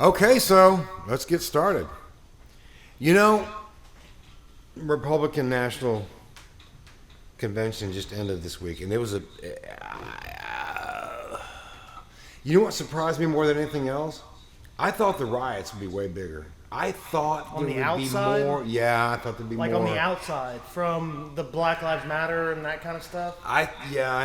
Okay, so let's get started. You know, Republican National Convention just ended this week, and it was you know what surprised me more than anything else? I thought the riots would be way bigger. I thought On there the would outside? be more. Yeah, I thought there'd be Like more. on the outside, from the Black Lives Matter and that kind of stuff. I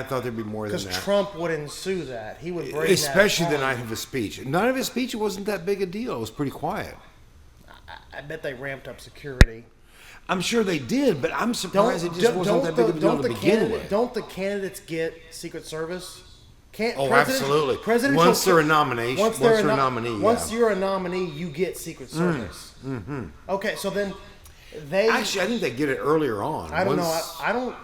thought there'd be more than Because that. Trump would ensue that. He would bring Especially that the on. night of his speech. The night of his speech, it wasn't that big a deal. It was pretty quiet. I bet they ramped up security. I'm sure they did, but I'm surprised it just wasn't that big of a deal to begin with. Don't the candidates get Secret Service? Absolutely. Presidential Once they're a nomination, once they're a nominee, once you're a nominee, you get Secret Service. Mm-hmm. Okay, so then they actually, I think they get it earlier on. I don't know.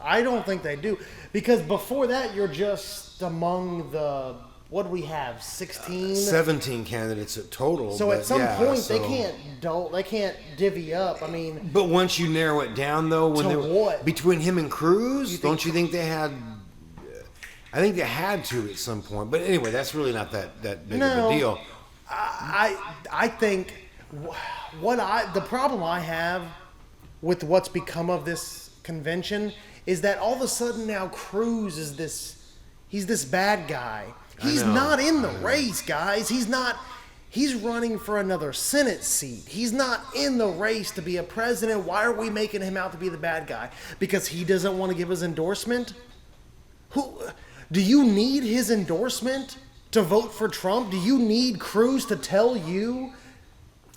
I don't think they do, because before that you're just among the, what do we have, 16? 17 candidates at total. So at some point so, they can't divvy up. I mean, but once you narrow it down, though, when to what? Between him and Cruz, don't you think they had? I think they had to at some point. But anyway, that's really not that big of a deal. I think the problem I have with what's become of this convention is that all of a sudden now Cruz is he's this bad guy. He's not in the race, guys. He's running for another Senate seat. He's not in the race to be a president. Why are we making him out to be the bad guy? Because he doesn't want to give his endorsement? Do you need his endorsement to vote for Trump? Do you need Cruz to tell you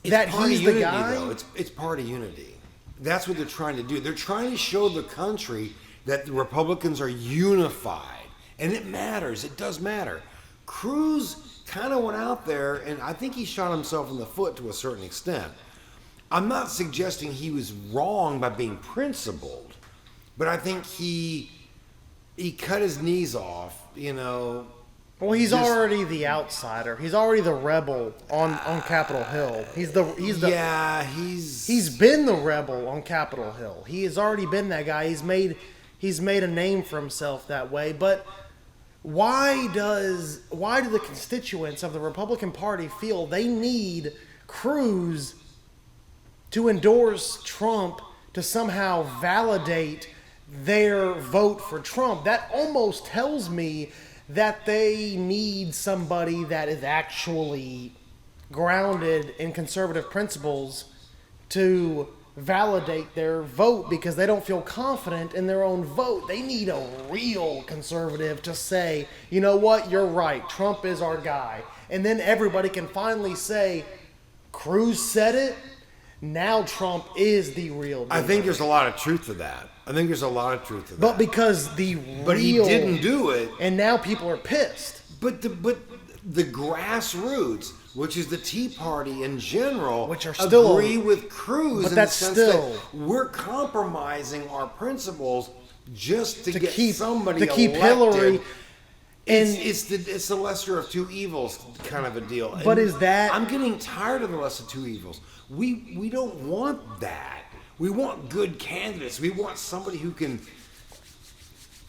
that he's the guy? Though. It's party unity. That's what they're trying to do. They're trying to show the country that the Republicans are unified. And it matters. It does matter. Cruz kind of went out there, and I think he shot himself in the foot to a certain extent. I'm not suggesting he was wrong by being principled, but I think he cut his knees off, Well, he's already the outsider. He's already the rebel on Capitol Hill. He's been the rebel on Capitol Hill. He has already been that guy. He's made a name for himself that way. But why do the constituents of the Republican Party feel they need Cruz to endorse Trump to somehow validate their vote for Trump? That almost tells me that they need somebody that is actually grounded in conservative principles to validate their vote, because they don't feel confident in their own vote. They need a real conservative to say, you know what, you're right, Trump is our guy. And then everybody can finally say, Cruz said it, now Trump is the real deal. I think there's a lot of truth to that. But because But he didn't do it. And now people are pissed. But the grassroots, which is the Tea Party in general, which are still agree with Cruz, but in that's the sense still that we're compromising our principles just to get keep somebody keep elected. Hillary. And it's the lesser of two evils kind of a deal. But and is that? I'm getting tired of the lesser of two evils. We don't want that. We want good candidates. We want somebody who can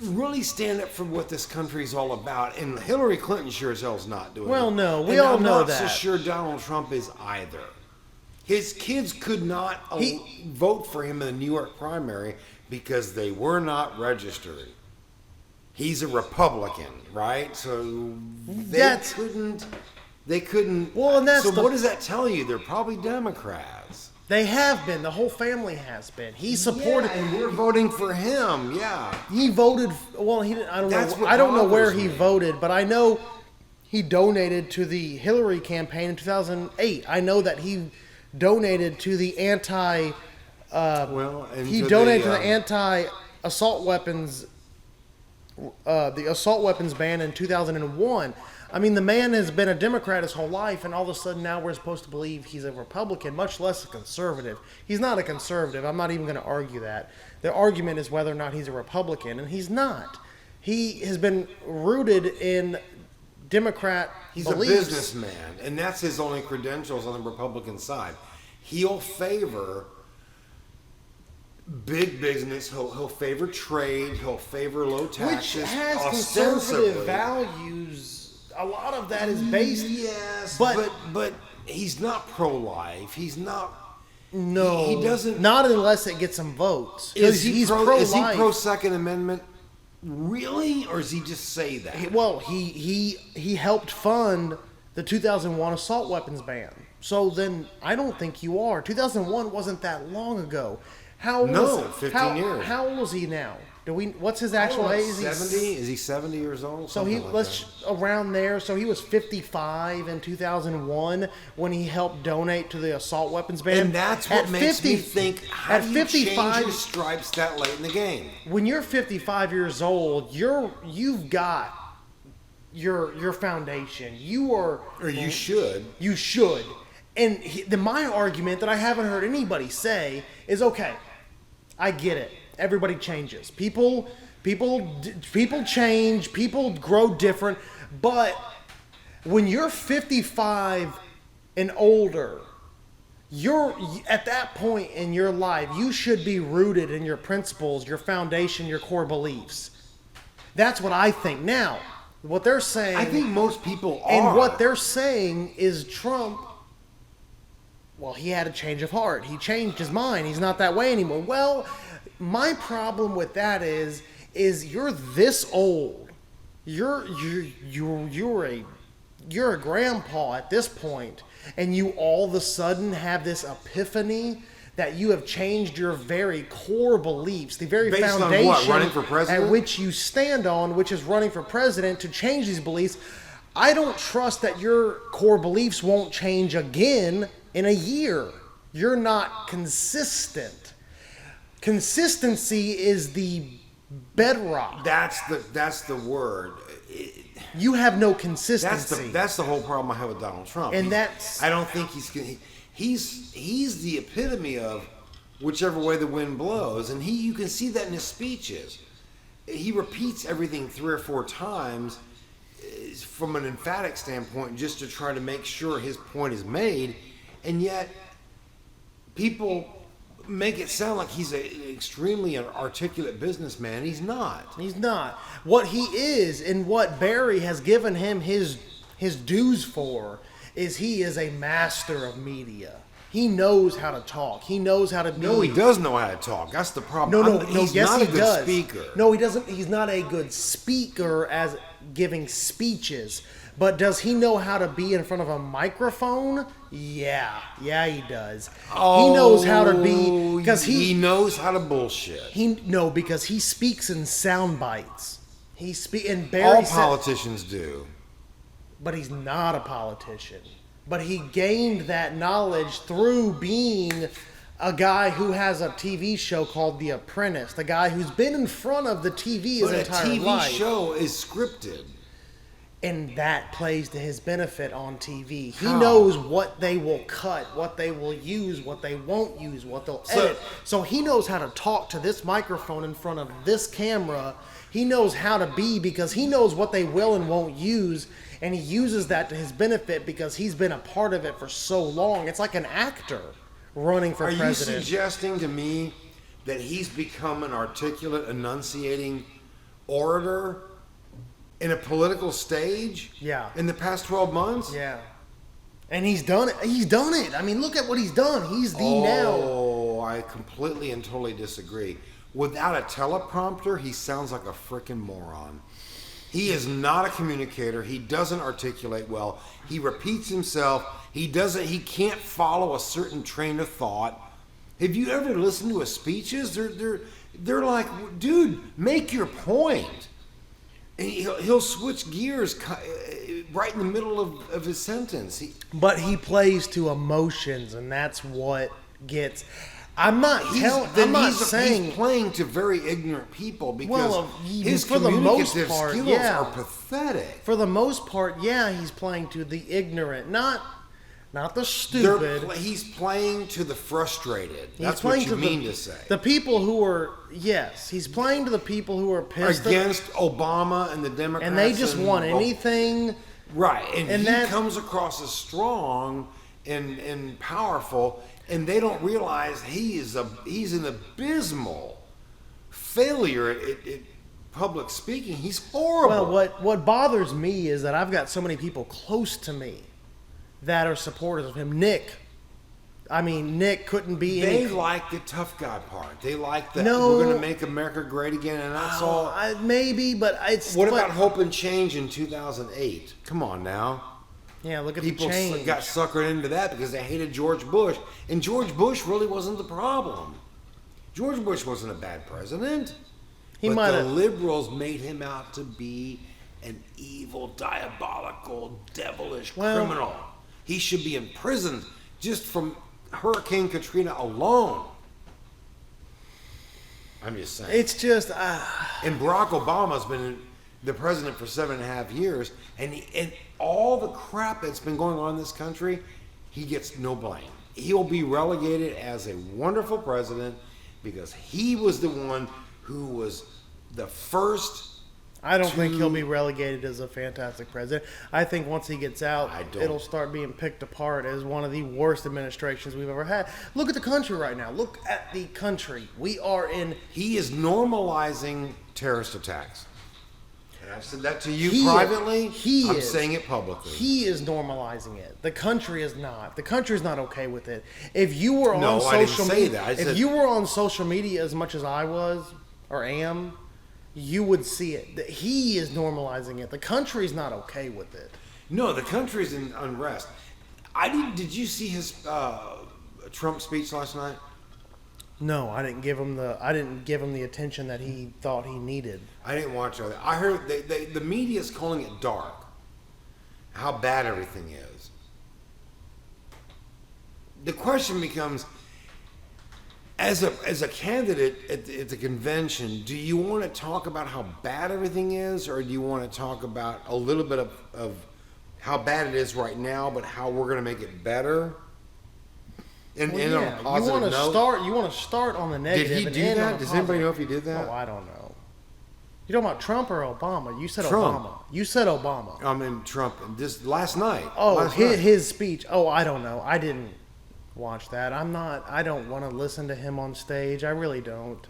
really stand up for what this country is all about. And Hillary Clinton sure as hell is not doing it. Well, no, we all know that. I'm not so sure Donald Trump is either. His kids could not vote for him in the New York primary because they were not registered. He's a Republican, right? So they couldn't. Well, and that's what does that tell you? They're probably Democrats. They have been. The whole family has been. He supported, and we're voting for him. Yeah, he voted. Well, he didn't. I don't know where he voted, but I know he donated to the Hillary campaign in 2008. I know that he donated to the anti-assault weapons. The assault weapons ban in 2001. I mean, the man has been a Democrat his whole life, and all of a sudden now we're supposed to believe he's a Republican, much less a conservative. He's not a conservative. I'm not even going to argue that. The argument is whether or not he's a Republican, and he's not. He has been rooted in Democrat beliefs. A businessman, and that's his only credentials on the Republican side. He'll favor big business. He'll favor trade. He'll favor low taxes. Which has conservative values a lot of that is based. Yes, but but he's not pro-life. He's not. no, he doesn't. Not unless it gets some votes. Is he he's pro? Is he pro-life. pro Second Amendment? Really, or does he just say that? Well, he helped fund the 2001 assault weapons ban. So then I don't think you are. 2001 wasn't that long ago. How old No, is, 15 years. How old is he now? What's his actual age? 70? Is he 70 years old? So he Something like around there. So he was 55 in 2001 when he helped donate to the assault weapons ban. And that's what makes me think, how do you change your stripes that late in the game? When you're 55 years old, you've got your foundation. Or you should. You should. And my argument that I haven't heard anybody say is, okay, I get it. Everybody changes. People change. People grow different. But when you're 55 and older, you're at that point in your life, you should be rooted in your principles, your foundation, your core beliefs. That's what I think. Now, what they're saying, I think most people are. And what they're saying is Trump, well, he had a change of heart. He changed his mind. He's not that way anymore. Well, my problem with that is you're this old. You're a grandpa at this point, and you all of a sudden have this epiphany that you have changed your very core beliefs, the very Based foundation on what? Running for president? at which you stand on, which is running for president, to change these beliefs. I don't trust that your core beliefs won't change again in a year. You're not consistent. Consistency is the bedrock. That's the word. You have no consistency. That's the whole problem I have with Donald Trump. And I don't think he's the epitome of whichever way the wind blows, and you can see that in his speeches. He repeats everything 3 or 4 times from an emphatic standpoint, just to try to make sure his point is made, and yet people make it sound like he's an extremely articulate businessman. He's not. He's not. What he is, and what Barry has given him his dues for, is he is a master of media. He knows how to talk. He knows how to be. No, he does know how to talk. That's the problem. No. He's Yes, not he a good does. speaker. No, he doesn't. He's not a good speaker as giving speeches. But does he know how to be in front of a microphone? Yeah, he does. Oh, he knows how to be because he knows how to bullshit. Because he speaks in sound bites. And Barry All politicians do. But he's not a politician. But he gained that knowledge through being a guy who has a TV show called The Apprentice. The guy who's been in front of the TV his entire life. But a TV show is scripted. And that plays to his benefit on TV. He How? knows what they will cut, what they will use, what they won't use, what they'll edit. So he knows how to talk to this microphone in front of this camera. He knows how to be because he knows what they will and won't use. And he uses that to his benefit because he's been a part of it for so long. It's like an actor running for president. Are you suggesting to me that he's become an articulate, enunciating orator in a political stage? Yeah. In the past 12 months? Yeah. And he's done it. He's done it. I mean, look at what he's done. He's now. Oh, I completely and totally disagree. Without a teleprompter, he sounds like a freaking moron. He is not a communicator. He doesn't articulate well. He repeats himself. He can't follow a certain train of thought. Have you ever listened to his speeches? They're like, dude, make your point. And he'll switch gears right in the middle of his sentence. But he plays to emotions, and that's what gets. He's playing to very ignorant people because his communicative skills are pathetic. For the most part, yeah, he's playing to the ignorant, not the stupid. He's playing to the frustrated. That's what you mean to say. The people who are, yes, he's playing to the people who are pissed against Obama and the Democrats, and they just want anything. Right, and he comes across as strong and powerful, and they don't realize he's an abysmal failure public speaking, he's horrible. Well, what bothers me is that I've got so many people close to me that are supporters of him. Nick couldn't be They any... like the tough guy part. They like that No. we're going to make America great again, and that's all. Maybe, but it's... What about hope and change in 2008? Come on now. Yeah, look at People the change. got suckered into that because they hated George Bush. And George Bush really wasn't the problem. George Bush wasn't a bad president. But the liberals made him out to be an evil, diabolical, devilish criminal. He should be imprisoned just from Hurricane Katrina alone. I'm just saying. It's just... And Barack Obama's been the president for 7.5 years, and all the crap that's been going on in this country, he gets no blame. He will be relegated as a wonderful president because he was the one who was the first. I don't think he'll be relegated as a fantastic president. I think once he gets out, it'll start being picked apart as one of the worst administrations we've ever had. Look at the country right now. Look at the country. We are in... He is normalizing terrorist attacks. And I've said that to you privately. I'm saying it publicly. He is normalizing it. The country is not. The country is not okay with it. If you were on If you were on social media as much as I was or am, you would see it. He is normalizing it. The country's not okay with it. No, the country's in unrest. Did you see his Trump speech last night? No, I didn't give him the attention that he thought he needed. I didn't watch it. I heard the media is calling it dark. How bad everything is. The question becomes, as a candidate at the convention, do you want to talk about how bad everything is, or do you want to talk about a little bit of how bad it is right now, but how we're going to make it better? On a positive note. You want to start on the negative. Did he do that? Does anybody know if he did that? Oh, I don't know. You talking about Trump or Obama? You said Trump. Obama. You said Obama. I mean Trump. This last night. His speech. Oh, I don't know. I didn't watch that. I don't want to listen to him on stage. I really don't.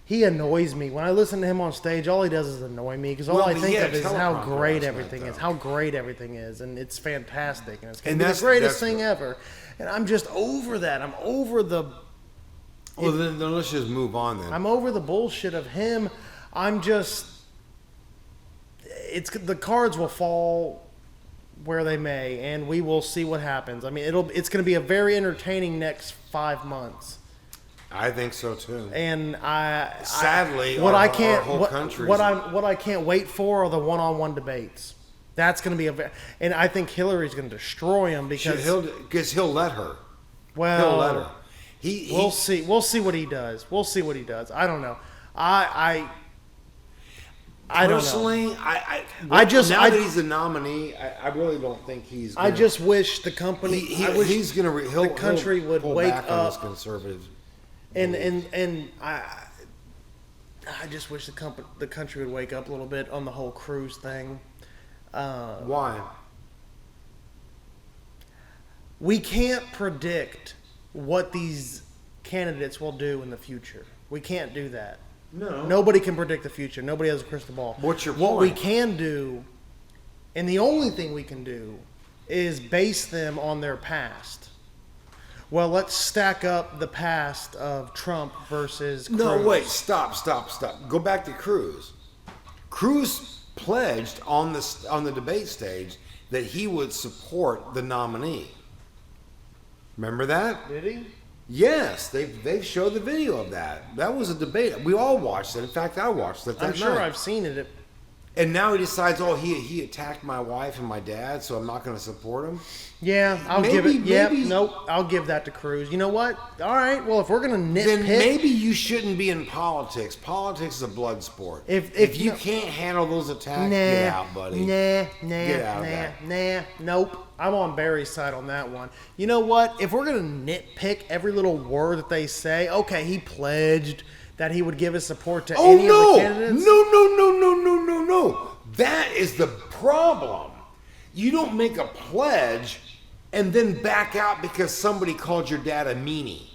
He annoys me. When I listen to him on stage, all he does is annoy me because all I think of is how great everything is. How great everything is. And it's fantastic. And it's going to be the greatest thing ever. And I'm just over that. I'm over the... Well, then let's just move on then. I'm over the bullshit of him. I'm just... The cards will fall where they may, and we will see what happens. I mean, it's going to be a very entertaining next 5 months. I think so too. And sadly, what our whole country. What I can't wait for are the one-on-one debates. That's going to be and I think Hillary's going to destroy him because he'll let her. Well, he'll let her. We'll see. We'll see what he does. I don't know. I personally, don't know. Now that he's the nominee, I really don't think he's. I just wish the company. The country would wake back up. On his conservative. And I just wish the country would wake up a little bit on the whole cruise thing. Why? We can't predict what these candidates will do in the future. We can't do that. No. Nobody can predict the future. Nobody has a crystal ball. What's your What point? we can do, and the only thing we can do, is base them on their past. Well, let's stack up the past of Trump versus Cruz. No, wait, stop. Go back to Cruz. Cruz pledged on the debate stage that he would support the nominee. Remember that? Did he? Yes, they've showed the video of that. That was a debate. We all watched it. In fact, I watched it. I'm sure I've seen it. And now he decides, he attacked my wife and my dad, so I'm not going to support him. Yeah, I'll give it. Yeah, nope, I'll give that to Cruz. You know what? All right. Well, if we're going to nitpick, then maybe you shouldn't be in politics. Politics is a blood sport. If you can't handle those attacks, get out, buddy. Nope. I'm on Barry's side on that one. You know what? If we're going to nitpick every little word that they say, okay, he pledged that he would give his support to any of the candidates. No. That is the problem. You don't make a pledge and then back out because somebody called your dad a meanie.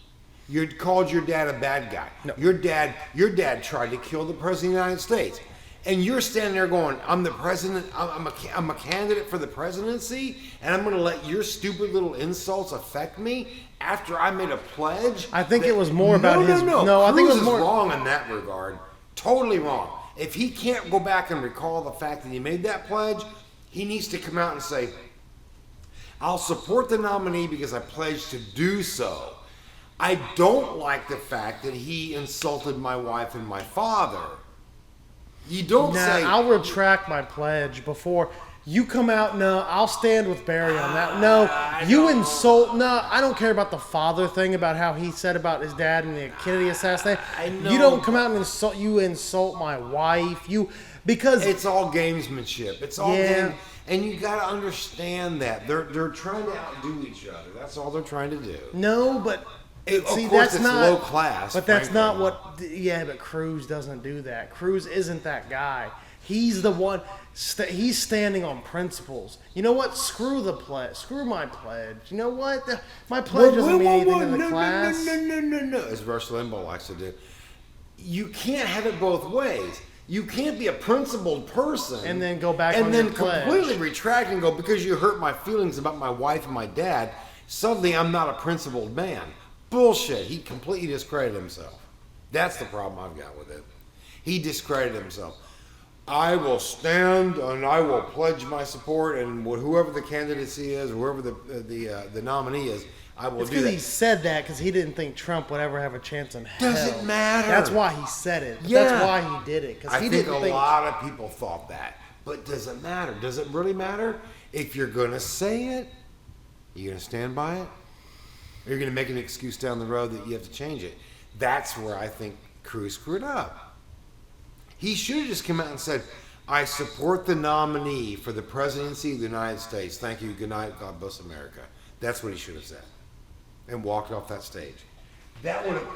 You called your dad a bad guy. No. Your dad tried to kill the president of the United States. And you're standing there going, I'm the president, I'm a candidate for the presidency, and I'm going to let your stupid little insults affect me after I made a pledge? I think it was more about his... No, I think it was Cruz more... is wrong in that regard. Totally wrong. If he can't go back and recall the fact that he made that pledge, he needs to come out and say, I'll support the nominee because I pledged to do so. I don't like the fact that he insulted my wife and my father. You don't say... I'll retract my pledge before you come out. No, I'll stand with Barry on that. No, you insult... No, I don't care about the father thing, about how he said about his dad and the Kennedy assassination. I know. You don't come out and insult... You insult my wife. Because... It's all gamesmanship. It's all game... And you got to understand that. They're trying to outdo each other. That's all they're trying to do. No, but... Of course, it's low class. But that's not what... Yeah, but Cruz doesn't do that. Cruz isn't that guy. He's the one... He's standing on principles. You know what? Screw the pledge. Screw my pledge. You know what? My pledge doesn't mean anything in the class. No. As Rush Limbaugh likes to do. You can't have it both ways. You can't be a principled person and then go back on your pledge. Completely retract and go, because you hurt my feelings about my wife and my dad, suddenly I'm not a principled man. Bullshit. He completely discredited himself. That's the problem I've got with it. He discredited himself. I will stand and I will pledge my support, and whoever the candidacy is, whoever the nominee is, I will do that. He said that because he didn't think Trump would ever have a chance in hell. Doesn't matter. That's why he said it. Yeah. That's why he did it. I think a lot of people thought that. But does it matter? Does it really matter? If you're going to say it, you're going to stand by it? Or you're going to make an excuse down the road that you have to change it? That's where I think Cruz screwed up. He should have just come out and said, I support the nominee for the presidency of the United States. Thank you. Good night. God bless America. That's what he should have said. And walked off that stage. That would have...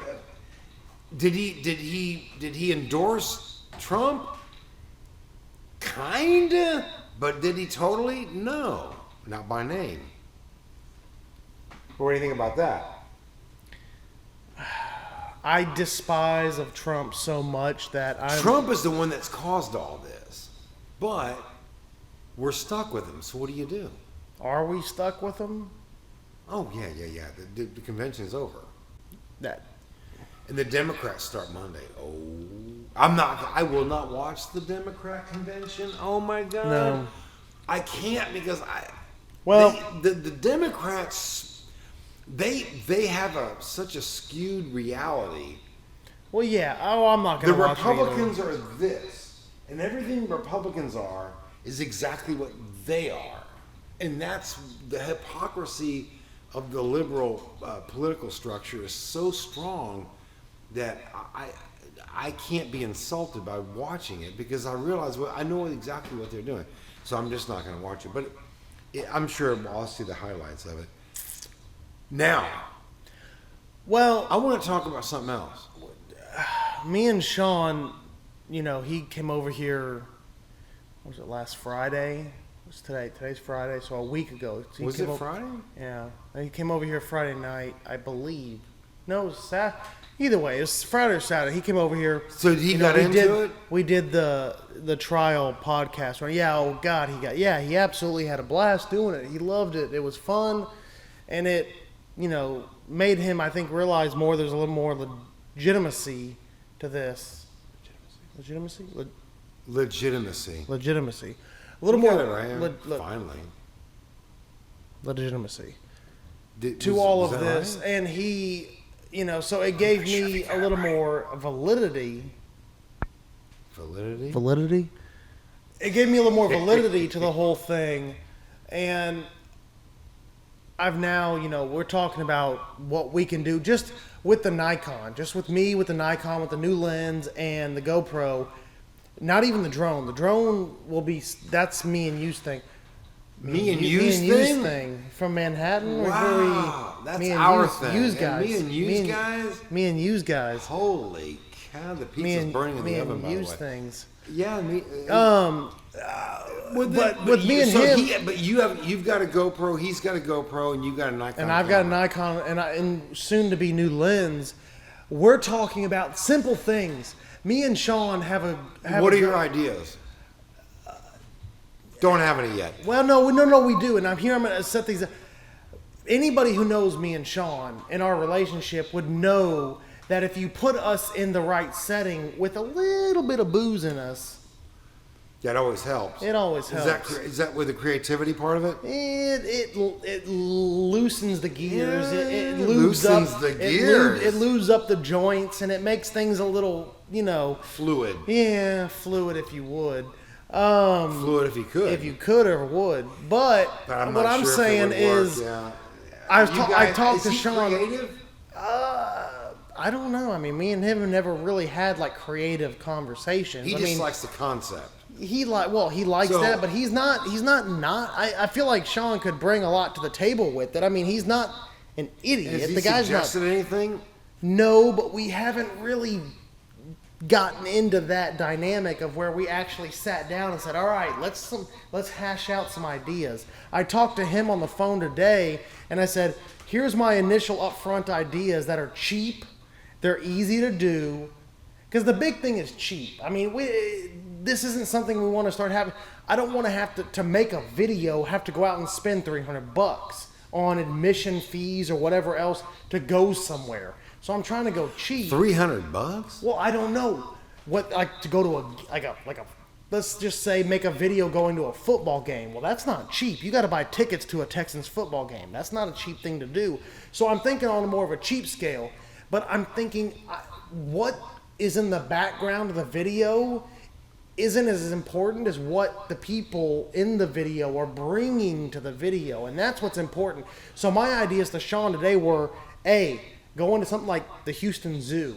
Did he endorse Trump? Kinda. But did he totally? No. Not by name. What do you think about that? I despise of Trump so much that Trump is the one that's caused all this. But we're stuck with him. So what do you do? Are we stuck with him? Oh, yeah. The convention is over. That. And the Democrats start Monday. Oh, I will not watch the Democrat convention. Oh my God. No. I can't because the Democrats, they have such a skewed reality. Well, yeah. Oh, I'm not going to watch The Republicans are this, and everything Republicans are is exactly what they are. And that's the hypocrisy of the liberal political structure is so strong that I can't be insulted by watching it because I realize I know exactly what they're doing. So I'm just not going to watch it. But I'm sure I'll see the highlights of it. Now, well, I want to talk about something else. Me and Sean, he came over here, what was it, last Friday? What's today? Today's Friday, so a week ago. So was it Friday? Yeah. And he came over here Friday night, I believe. No, it was Saturday. Either way, it was Friday or Saturday. He came over here. So he got into it? We did the trial podcast. Right? Yeah, oh God, he absolutely had a blast doing it. He loved it. It was fun. And it, made him, I think, realize more there's a little more legitimacy to this. Legitimacy. A little more. Finally. Legitimacy. To all of this. Right? And he, so it gave me a little more validity. Validity? It gave me a little more validity to the whole thing. And I've now, we're talking about what we can do just with the Nikon. Just with me, with the Nikon, with the new lens and the GoPro. Not even the drone. The drone will be, that's me and you's thing. Me and you's thing? From Manhattan. Wow, that's our thing. Yous guys. Me and you's guys? Me and you's guys. Holy cow, the pizza's burning in the oven, by the way. Things. Yeah, me. With me and him, But you've got a GoPro. He's got a GoPro, and you've got a Nikon. and I've got a Nikon and soon to be new lens. We're talking about simple things. Me and Sean have a. What are your ideas? Don't have any yet. Well, no, we do, and I'm going to set these. Anybody who knows me and Sean in our relationship would know that if you put us in the right setting with a little bit of booze in us, that always helps. It always helps. Is that with the creativity part of it? It loosens the gears. Yeah, It lubes loosens up the gears. It lubes up the joints, and it makes things a little, fluid. Yeah, fluid if you would. Fluid if you could. If you could or would. But what I'm saying is, I talked to Sean. Creative? I don't know. I mean, me and him have never really had like creative conversations. He just likes the concept. He likes that, but he's not. I feel like Sean could bring a lot to the table with it. I mean, he's not an idiot. Has he the guy's suggested anything? No, but we haven't really gotten into that dynamic of where we actually sat down and said, "All right, let's hash out some ideas." I talked to him on the phone today, and I said, "Here's my initial upfront ideas that are cheap, they're easy to do." Because the big thing is cheap. I mean, this isn't something we want to start having. I don't want to have to make a video, have to go out and spend $300 on admission fees or whatever else to go somewhere. So I'm trying to go cheap. $300? Well, I don't know what to go to a let's just say make a video going to a football game. Well, that's not cheap. You got to buy tickets to a Texans football game. That's not a cheap thing to do. So I'm thinking on a more of a cheap scale. But I'm thinking what is in the background of the video isn't as important as what the people in the video are bringing to the video, and that's what's important. So my ideas to Sean today were, going to something like the Houston Zoo,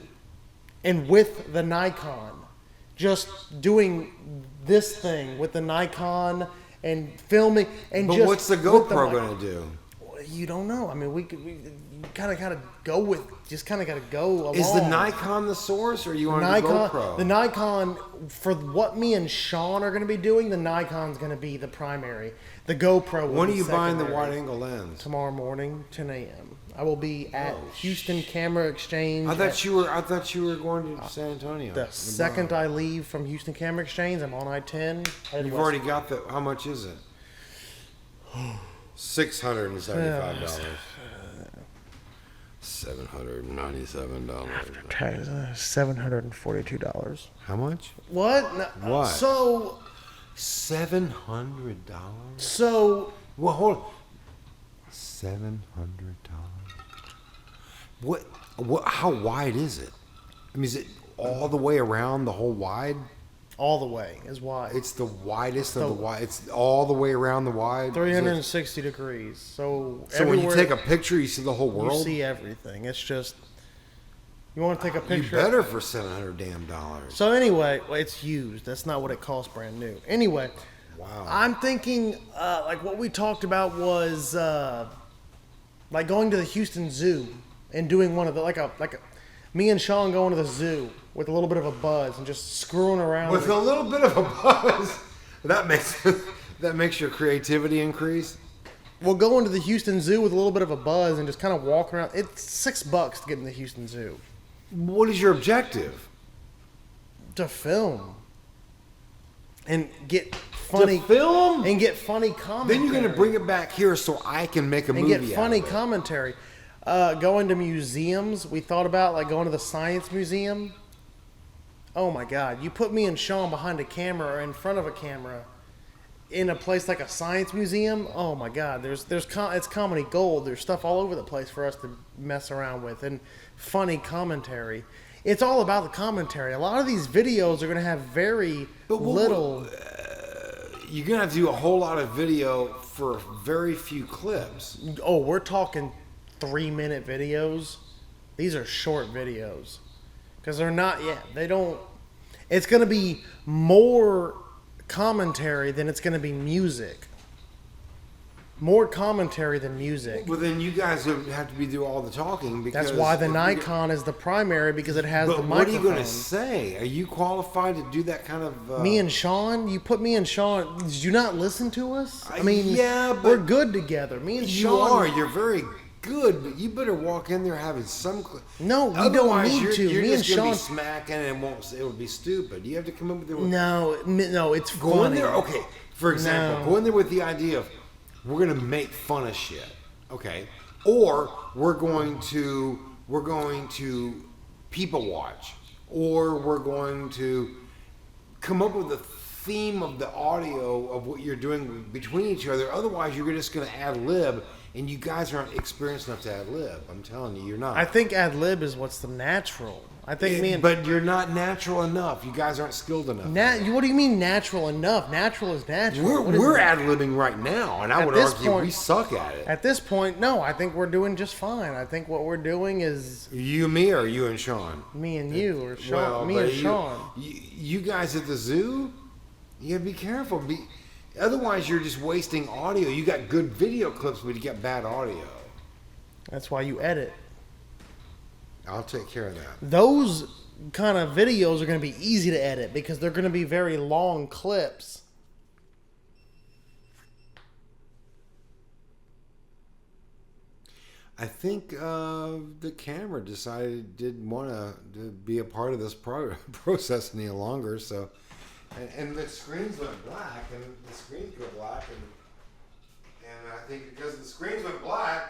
and with the Nikon, just doing this thing with the Nikon and filming. But what's the GoPro going to do? You don't know. I mean, we kind of go with, just kind of got to go along. Is the Nikon the source, or you want the GoPro? The Nikon, for what me and Sean are going to be doing, the Nikon's going to be the primary. The GoPro will When be are you buying the secondary. wide-angle lens? Tomorrow morning, 10 a.m. I will be at Houston Camera Exchange. I thought you were going to San Antonio. The second I leave from Houston Camera Exchange, I'm on I-10. You've already got the. How much is it? $675. $797. $742. How much? What? No, What? So $700. So Well, hold on. $700. What? How wide is it? I mean, is it all the way around the whole wide? all the way is wide. It's the widest of the wide. It's all the way around the wide. 360 degrees. So when you take a picture, you see the whole world. You see everything. It's just you want to take a picture. You better for $700 damn dollars. So anyway, well, it's used. That's not what it costs brand new. Anyway, wow. I'm thinking like what we talked about was like going to the Houston Zoo and doing one of the like a me and Sean going to the zoo with a little bit of a buzz and just screwing around with a little bit of a buzz. That makes your creativity increase. We'll go into the Houston Zoo with a little bit of a buzz and just kind of walk around. It's $6 to get in the Houston Zoo. What is your objective? To film and get funny film and get funny commentary. Then you're going to bring it back here so I can make a movie and get funny out of it. commentary. Going to museums, we thought about like going to the Science Museum. Oh my God! You put me and Sean behind a camera or in front of a camera in a place like a science museum. Oh my God! It's comedy gold. There's stuff all over the place for us to mess around with and funny commentary. It's all about the commentary. A lot of these videos are going to have very little. You're going to have to do a whole lot of video for very few clips. Oh, we're talking 3-minute videos. These are short videos. Because they're not yet. They don't. It's going to be more commentary than it's going to be music. more commentary than music. Well, then you guys would have to be do all the talking because That's why the Nikon is the primary, because it has the But microphone. what are you going to say? Are you qualified to do that kind of? Me and Sean, you put me and Sean. Did you not listen to us? I mean, yeah, but we're good together. Me and you Sean. are. You're very good, but you better walk in there having some. No, we don't Otherwise, need to. You're Me and just gonna be Sean. smacking, and it would be stupid. You have to come up with there. No, it's Go funny. in there. Okay, for example, No. go in there with the idea of we're gonna make fun of shit. Okay, or we're going to people watch, or we're going to come up with a theme of the audio of what you're doing between each other. Otherwise, you're just going to ad lib, and you guys aren't experienced enough to ad lib. I'm telling you, you're not. I think ad lib is what's the natural. I think but you're not natural enough. You guys aren't skilled enough. What do you mean natural enough? Natural is natural. We're ad libbing right now, and I would argue we suck at it. At this point, no. I think we're doing just fine. I think what we're doing is You, me, or you and Sean? me and you, or Sean. Well, me but and Sean. You guys at the zoo, you gotta be careful. Otherwise, you're just wasting audio. You got good video clips, but you got bad audio. That's why you edit. I'll take care of that. Those kind of videos are going to be easy to edit because they're going to be very long clips. I think the camera didn't want to be a part of this process any longer. So, and the screens went black, and I think because the screens went black,